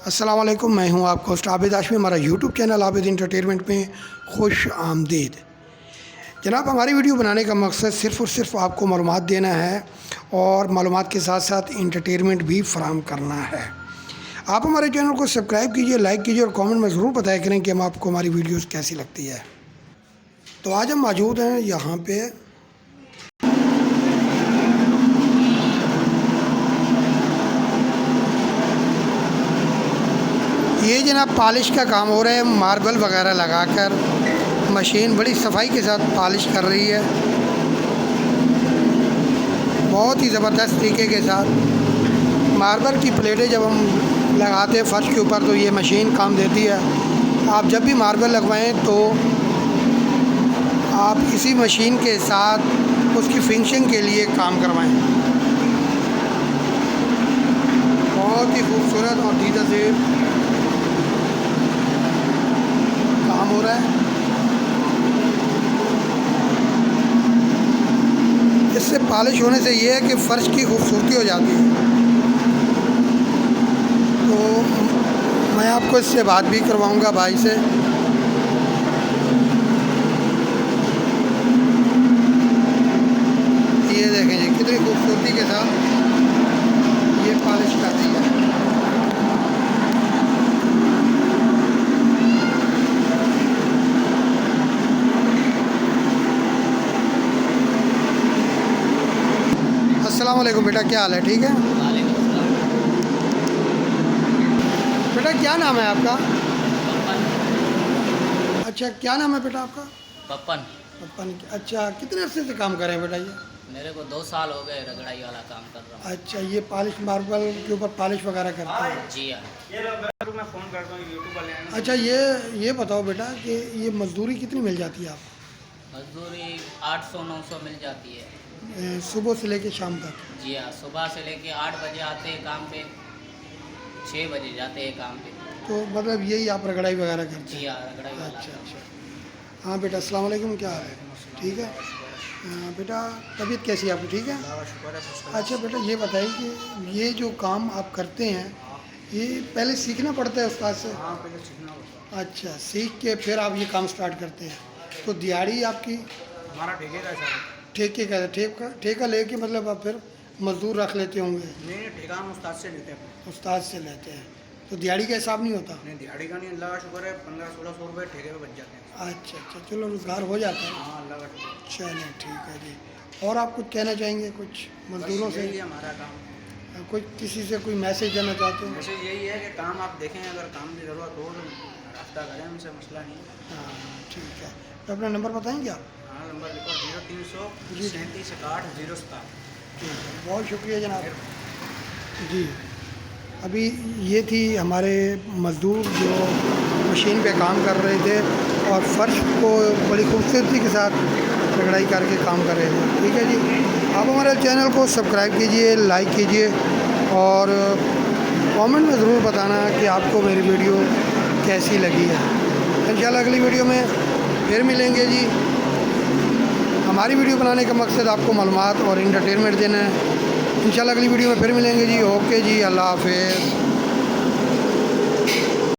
अस्सलाम वालेकुम, मैं हूं आपका होस्ट आबिद हाशमी। हमारा यूट्यूब चैनल आबिद इंटरटेनमेंट में खुश आमदीद। जनाब, हमारी वीडियो बनाने का मकसद सिर्फ़ और सिर्फ आपको मालूमात देना है और मालूमात के साथ साथ इंटरटेनमेंट भी फराहम करना है। आप हमारे चैनल को सब्सक्राइब कीजिए, लाइक कीजिए और कमेंट में ज़रूर बताया करें कि हम आपको हमारी वीडियोज़ कैसी लगती है। तो आज हम मौजूद हैं यहाँ पर ये जनाब पॉलिश का काम हो रहा है। मार्बल वगैरह लगाकर मशीन बड़ी सफाई के साथ पॉलिश कर रही है, बहुत ही ज़बरदस्त तरीके के साथ। मार्बल की प्लेटें जब हम लगाते हैं फ़र्श के ऊपर तो ये मशीन काम देती है। आप जब भी मार्बल लगवाएं तो आप इसी मशीन के साथ उसकी फिनिशिंग के लिए काम करवाएं। बहुत ही खूबसूरत और दीदा से काम हो रहा है। इससे पॉलिश होने से ये है कि फ़र्श की खूबसूरती हो जाती है। तो मैं आपको इससे बात भी करवाऊंगा भाई से। ये देखें जी कितनी खूबसूरती के साथ ये पॉलिश कर रही है। अस्सलाम वालेकुम बेटा, क्या हाल है? ठीक है बेटा, क्या नाम है आपका? अच्छा, क्या नाम है बेटा आपका? पप्पन। पप्पन। अच्छा, कितने अर्से से काम कर रहे हैं बेटा ये? मेरे को 2 साल हो गए रगड़ाई वाला काम कर रहा हूँ। अच्छा, ये पॉलिश मार्बल के ऊपर पॉलिश वगैरह करते हैं? जी हाँ। मैं फ़ोन करता हूँ यूट्यूब वाले। अच्छा, ये बताओ बेटा कि ये मजदूरी कितनी मिल जाती है आपको? मजदूरी 800-900 मिल जाती है। सुबह से लेके शाम तक? जी हाँ, सुबह से लेके 8 बजे आते हैं काम पे, 6 बजे जाते हैं काम पे। तो मतलब यही आप रगड़ाई वगैरह करते जी हैं? हाँ, रगड़ाई वाला। अच्छा अच्छा। हाँ बेटा, अस्सलाम वालेकुम, क्या हाल है? ठीक है। बेटा, तबीयत कैसी है आपकी? ठीक है। अच्छा बेटा, ये बताइए कि ये जो काम आप करते हैं ये पहले सीखना पड़ता है उस्ताद से? हाँ, पहले सीखना होता अच्छा, सीख के फिर आप ये काम स्टार्ट करते हैं। तो दिहाड़ी आपकी है। हमारा ठेके का है। ठेके का ठेका लेके मतलब आप फिर मजदूर रख लेते होंगे? नहीं, ठेका हम उस्ताद से लेते हैं। उस्ताद से लेते हैं तो दिहाड़ी का हिसाब नहीं होता? नहीं, दिहाड़ी का नहीं, अल्लाह का शुक्र है 1500-1600 रुपये ठेके पे बच जाते हैं। अच्छा अच्छा, चलो रोज़गार हो जाता है। हाँ, अल्लाह का शुक्र। चलें, ठीक है जी। और आप कुछ कहना चाहेंगे कुछ मजदूरों बस से? यही है हमारा काम। कोई किसी से कोई मैसेज देना चाहते हो? वैसे यही है कि काम आप देखें, अगर काम की ज़रूरत हो तो रास्ता करें, हमसे मसला नहीं है। हाँ ठीक है। तो अपना नंबर बताएंगे आप? हाँ, नंबर लिखो 0300 जी। 37 61 07। ठीक है, बहुत शुक्रिया जनाब जी। अभी ये थी हमारे मज़दूर जो मशीन पे काम कर रहे थे और फ़र्श को बड़ी खूबसूरती के साथ रगड़ाई करके काम कर रहे थे। ठीक है जी, आप हमारे चैनल को सब्सक्राइब कीजिए, लाइक कीजिए और कमेंट में ज़रूर बताना कि आपको मेरी वीडियो कैसी लगी है। इंशाल्लाह अगली वीडियो में फिर मिलेंगे जी। हमारी वीडियो बनाने का मकसद आपको मालूमात और इंटरटेनमेंट देना है। इंशाल्लाह अगली वीडियो में फिर मिलेंगे जी। ओके जी, अल्लाह हाफ़िज़।